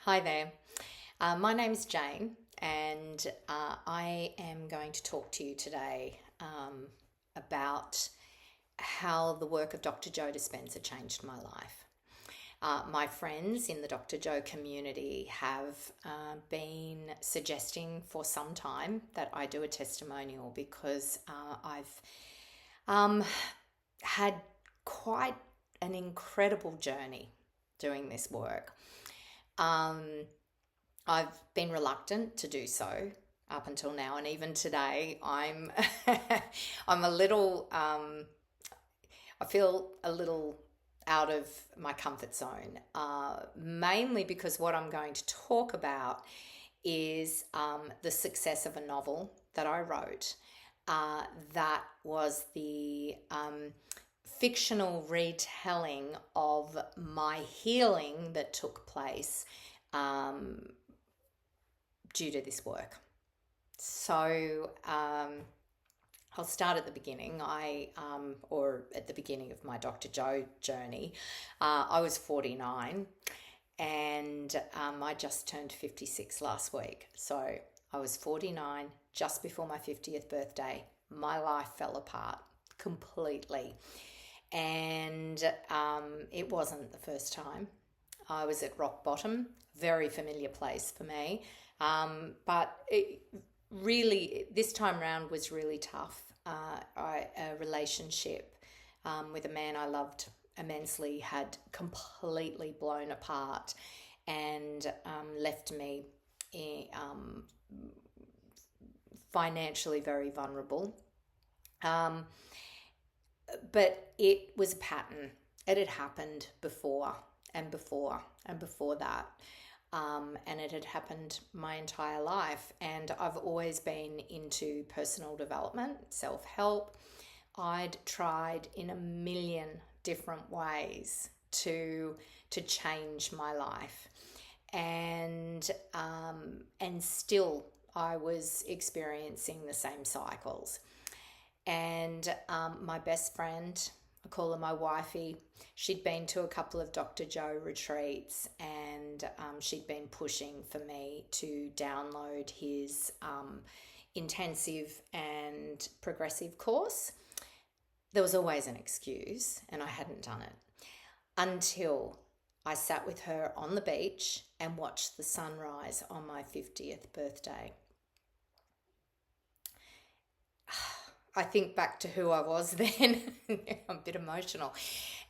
Hi there. My name's Jane, and I am going to talk to you today about how the work of Dr. Joe Dispenza changed my life. My friends in the Dr. Joe community have been suggesting for some time that I do a testimonial because I've had quite an incredible journey doing this work. I've been reluctant to do so up until now, and even today, I'm I'm a little I feel a little out of my comfort zone, mainly because what I'm going to talk about is the success of a novel that I wrote. That was the fictional retelling of my healing that took place due to this work. So I'll start at the beginning. Or at the beginning of my Dr. Joe journey, I was 49 and I just turned 56 last week. So I was 49 just before my 50th birthday. My life fell apart completely. And it wasn't the first time. I was at rock bottom, very familiar place for me. But this time round was really tough. A relationship with a man I loved immensely had completely blown apart and left me financially very vulnerable. But it was a pattern. It had happened before and before and before that. And it had happened my entire life. And I've always been into personal development, self-help. I'd tried in a million different ways to change my life. And still I was experiencing the same cycles. And my best friend, I call her my wifey, she'd been to a couple of Dr. Joe retreats, and she'd been pushing for me to download his intensive and progressive course. There was always an excuse, and I hadn't done it until I sat with her on the beach and watched the sunrise on my 50th birthday. I think back to who I was then. I'm a bit emotional.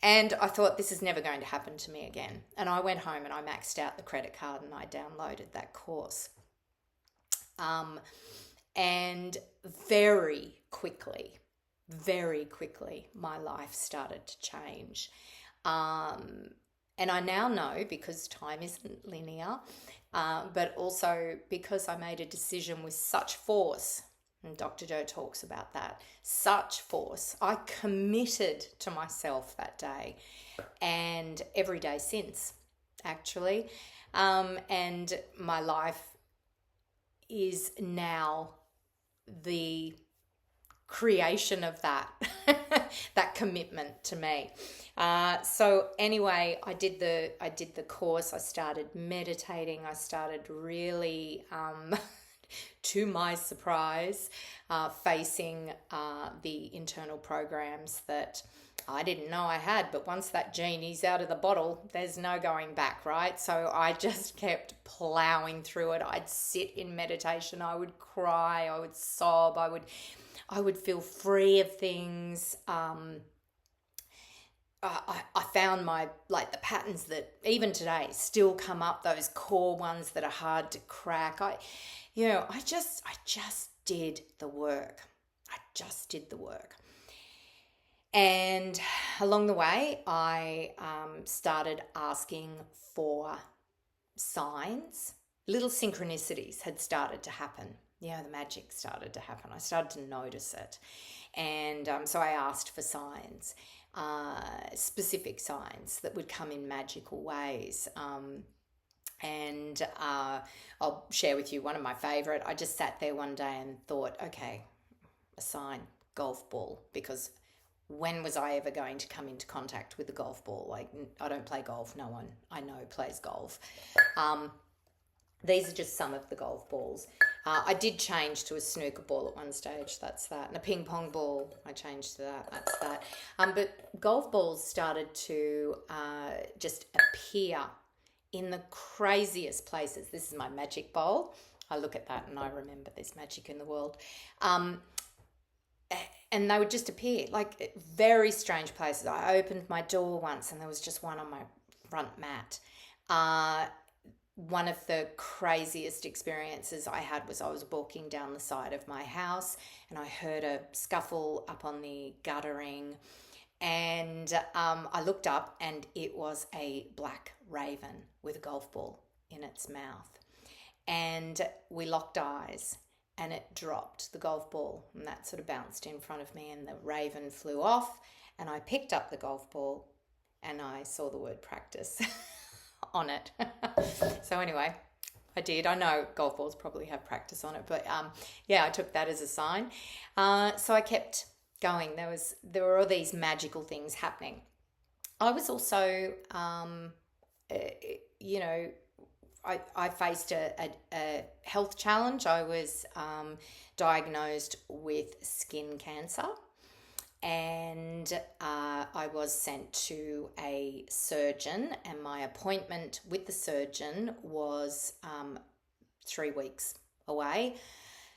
And I thought, this is never going to happen to me again. And I went home and I maxed out the credit card and I downloaded that course. And very quickly, my life started to change. And I now know, because time isn't linear, but also because I made a decision with such force. And Dr. Joe talks about that. Such force. I committed to myself that day, and every day since, actually. And my life is now the creation of that, that commitment to me. So anyway, I did the course. I started meditating. I started really to my surprise, facing the internal programs that I didn't know I had. But once that genie's out of the bottle, there's no going back, right? So I just kept plowing through it. I'd sit in meditation. I would cry. I would sob. I would feel free of things. I found the patterns that even today still come up, those core ones that are hard to crack. I just did the work. And along the way, I started asking for signs. Little synchronicities had started to happen. The magic started to happen. I started to notice it. And so I asked for signs, specific signs that would come in magical ways. And I'll share with you one of my favorite. I just sat there one day and thought, okay, a sign, golf ball, because when was I ever going to come into contact with a golf ball? Like, I don't play golf. No one I know plays golf. These are just some of the golf balls. I did change to a snooker ball at one stage. That's that. And a ping pong ball. I changed to that. That's that. But golf balls started to just appear in the craziest places. This is my magic bowl. I look at that and I remember there's magic in the world. And they would just appear, like, very strange places. I opened my door once and there was just one on my front mat. One of the craziest experiences I had was I was walking down the side of my house and I heard a scuffle up on the guttering, and I looked up and it was a black raven with a golf ball in its mouth. And we locked eyes and it dropped the golf ball, and that sort of bounced in front of me and the raven flew off, and I picked up the golf ball and I saw the word practice on it. So anyway, I did. I know golf balls probably have practice on it, but yeah, I took that as a sign. So I kept going. There were all these magical things happening. I was also, I faced a health challenge. I was diagnosed with skin cancer, and I was sent to a surgeon, and my appointment with the surgeon was 3 weeks away.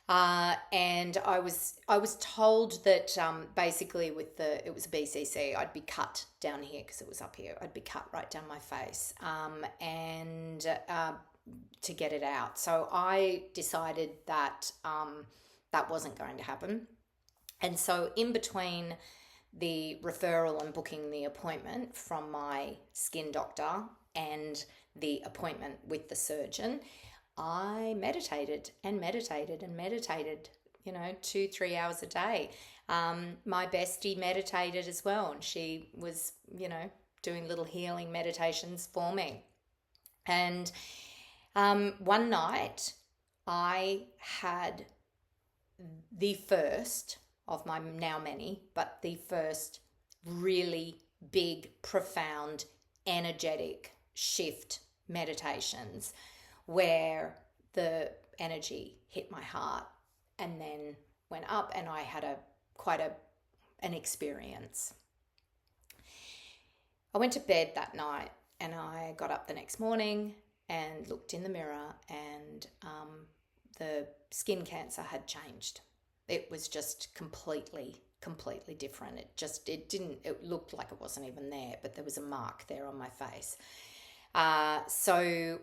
And I was told that basically it was a BCC, I'd be cut down here because it was up here. I'd be cut right down my face, and to get it out. So I decided that that wasn't going to happen. And so in between the referral and booking the appointment from my skin doctor and the appointment with the surgeon, I meditated and meditated and meditated, 2-3 hours a day. My bestie meditated as well, and she was, doing little healing meditations for me. And one night I had the first of my now many, but the first really big, profound, energetic shift meditations where the energy hit my heart and then went up, and I had quite an experience. I went to bed that night and I got up the next morning and looked in the mirror, and the skin cancer had changed. It was just completely different. It looked like it wasn't even there, but there was a mark there on my face. So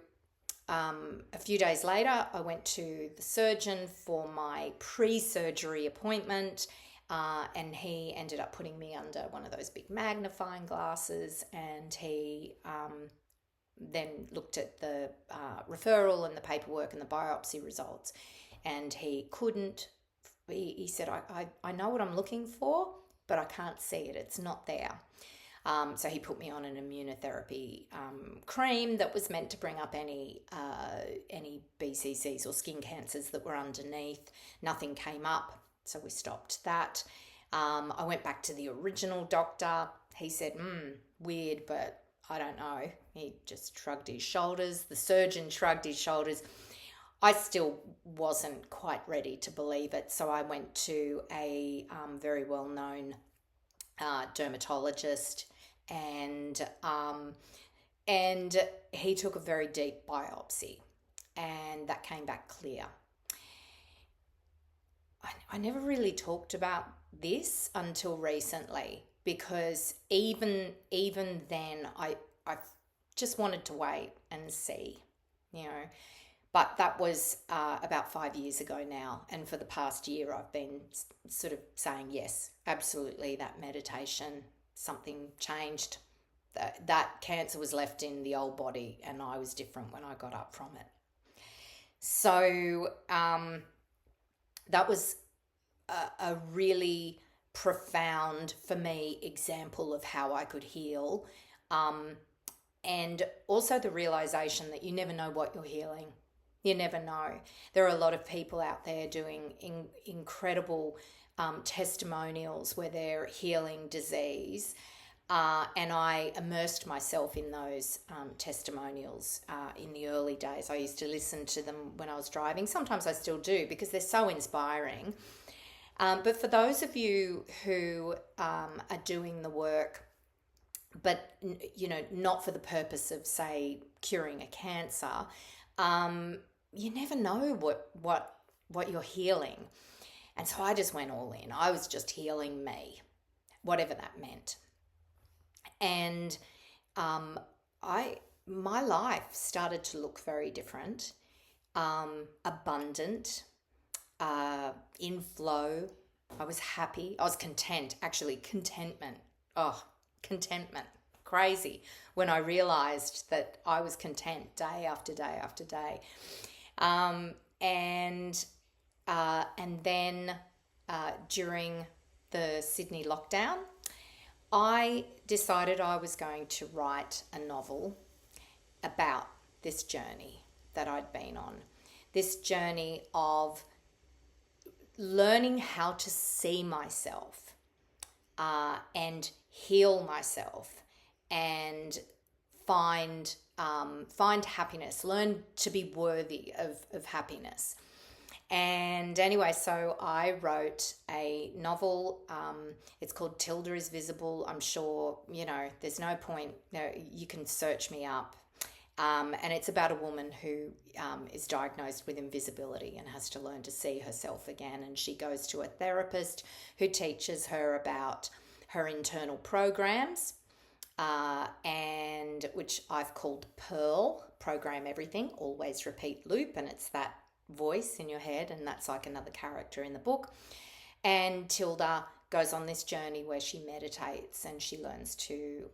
a few days later, I went to the surgeon for my pre-surgery appointment, and he ended up putting me under one of those big magnifying glasses, and he then looked at the referral and the paperwork and the biopsy results, and he said, I know what I'm looking for, but I can't see it. It's not there. So he put me on an immunotherapy cream that was meant to bring up any BCCs or skin cancers that were underneath. Nothing came up, so we stopped that. I went back to the original doctor. He said, weird, but I don't know. He just shrugged his shoulders. The surgeon shrugged his shoulders. I still wasn't quite ready to believe it, so I went to a very well-known dermatologist, and he took a very deep biopsy, and that came back clear. I never really talked about this until recently, because even then I just wanted to wait and see, But that was about 5 years ago now, and for the past year I've been sort of saying, yes, absolutely, that meditation, something changed. That cancer was left in the old body, and I was different when I got up from it. So that was a really profound, for me, example of how I could heal, and also the realization that you never know what you're healing. You never know. There are a lot of people out there doing incredible testimonials where they're healing disease. And I immersed myself in those testimonials in the early days. I used to listen to them when I was driving. Sometimes I still do because they're so inspiring. But for those of you who are doing the work, but not for the purpose of, say, curing a cancer, you never know what you're healing. And so I just went all in. I was just healing me, whatever that meant. And my life started to look very different, abundant, in flow. I was happy. I was content, actually, contentment. Oh, contentment. Crazy when I realized that I was content day after day after day. And then during the Sydney lockdown, I decided I was going to write a novel about this journey that I'd been on. This journey of learning how to see myself and heal myself and find happiness, learn to be worthy of happiness. And anyway, so I wrote a novel. It's called Tilda Is Visible. I'm sure, there's no point. You can search me up. And it's about a woman who is diagnosed with invisibility and has to learn to see herself again. And she goes to a therapist who teaches her about her internal programs, and which I've called Pearl, Program Everything, Always Repeat Loop. And it's that voice in your head, and that's like another character in the book. And Tilda goes on this journey where she meditates and she learns to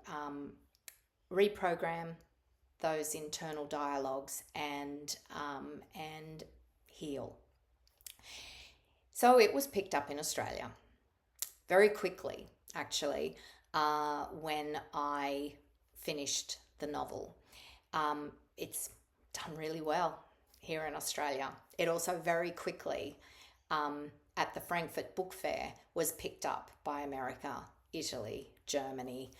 reprogram those internal dialogues and heal. So it was picked up in Australia very quickly, actually, when I finished the novel. It's done really well here in Australia. It also very quickly at the Frankfurt Book Fair was picked up by America, Italy, Germany,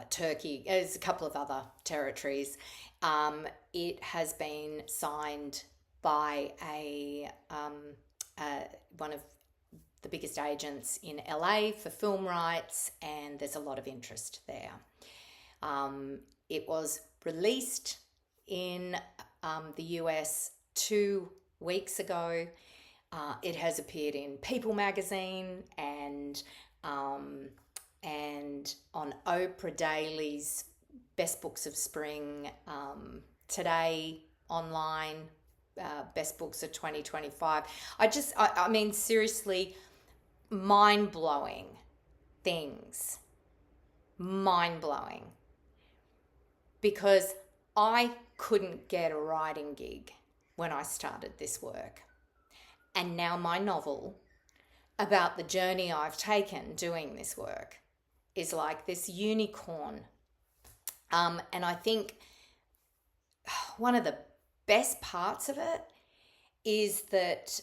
Turkey. There's a couple of other territories. It has been signed by one of the biggest agents in LA for film rights, and there's a lot of interest there. It was released in the US 2 weeks ago. It has appeared in People magazine and on Oprah Daily's Best Books of Spring, Today online, Best Books of 2025. I mean, seriously, mind-blowing things. Mind-blowing. Because I couldn't get a writing gig when I started this work. And now my novel about the journey I've taken doing this work is like this unicorn. And I think one of the best parts of it is that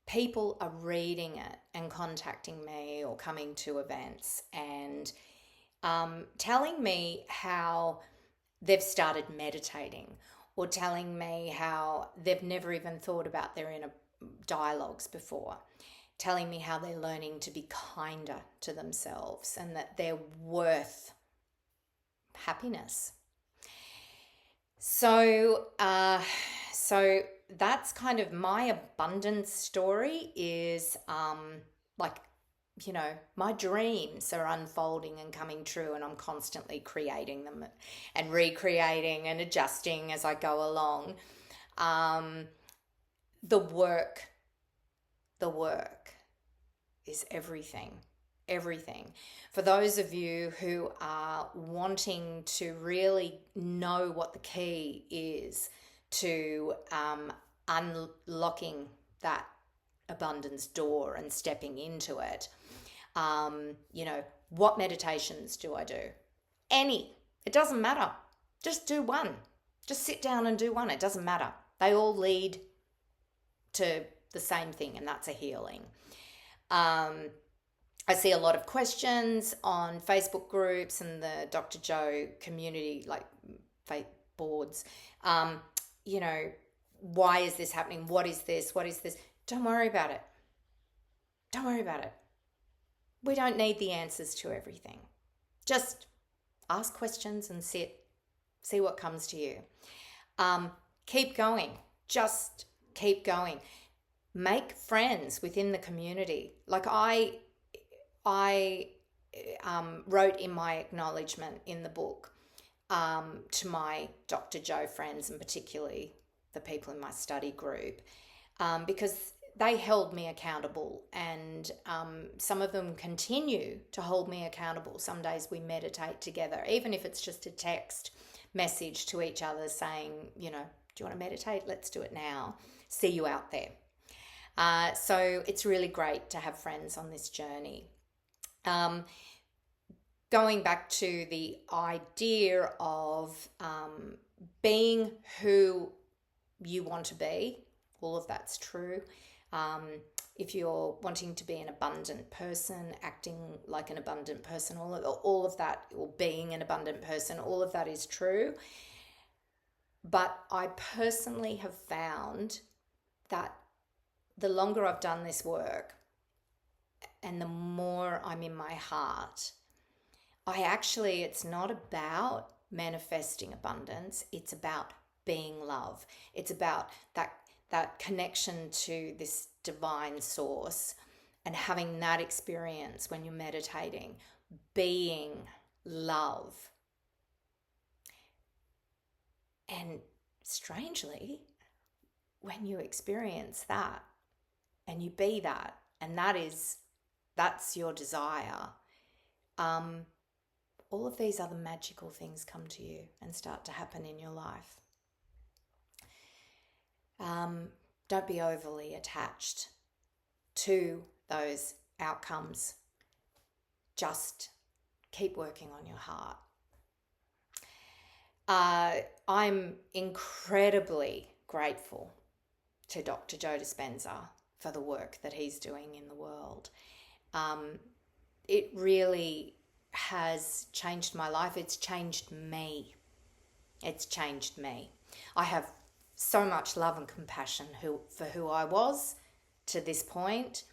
people are reading it and contacting me or coming to events and telling me how they've started meditating, or telling me how they've never even thought about their inner dialogues before, telling me how they're learning to be kinder to themselves and that they're worth happiness. So that's kind of my abundance story is my dreams are unfolding and coming true, and I'm constantly creating them and recreating and adjusting as I go along. The work is everything. For those of you who are wanting to really know what the key is to unlocking that abundance door and stepping into it, what meditations do I do? Any. It doesn't matter. Just do one. Just sit down and do one. It doesn't matter. They all lead to the same thing, and that's a healing. I see a lot of questions on Facebook groups and the Dr. Joe community, like faith boards. You know, why is this happening? What is this? What is this? Don't worry about it. Don't worry about it. We don't need the answers to everything. Just ask questions and sit. See what comes to you. Keep going. Just keep going. Make friends within the community. Like I wrote in my acknowledgement in the book to my Dr. Joe friends, and particularly the people in my study group, because they held me accountable, and some of them continue to hold me accountable. Some days we meditate together, even if it's just a text message to each other saying, you know, do you want to meditate? Let's do it now. See you out there. So it's really great to have friends on this journey. Going back to the idea of being who you want to be, all of that's true. If you're wanting to be an abundant person, acting like an abundant person, all of that, or being an abundant person, all of that is true. But I personally have found that the longer I've done this work and the more I'm in my heart, it's not about manifesting abundance. It's about being love. It's about that connection to this divine source and having that experience when you're meditating, being love. And strangely, when you experience that and you be that, and that's your desire, all of these other magical things come to you and start to happen in your life. Don't be overly attached to those outcomes. Just keep working on your heart. I'm incredibly grateful to Dr. Joe Dispenza for the work that he's doing in the world. It really has changed my life. It's changed me. I have so much love and compassion for who I was to this point.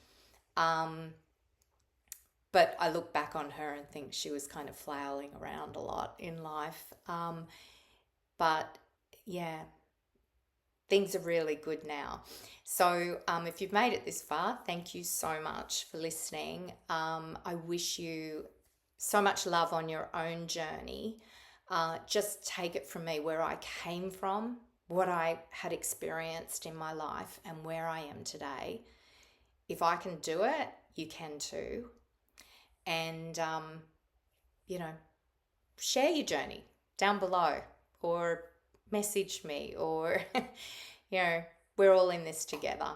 But I look back on her and think she was kind of flailing around a lot in life. But yeah, things are really good now. So if you've made it this far, thank you so much for listening. I wish you so much love on your own journey. Just take it from me where I came from, what I had experienced in my life, and where I am today. If I can do it, you can too. And, share your journey down below, or message me, or, we're all in this together.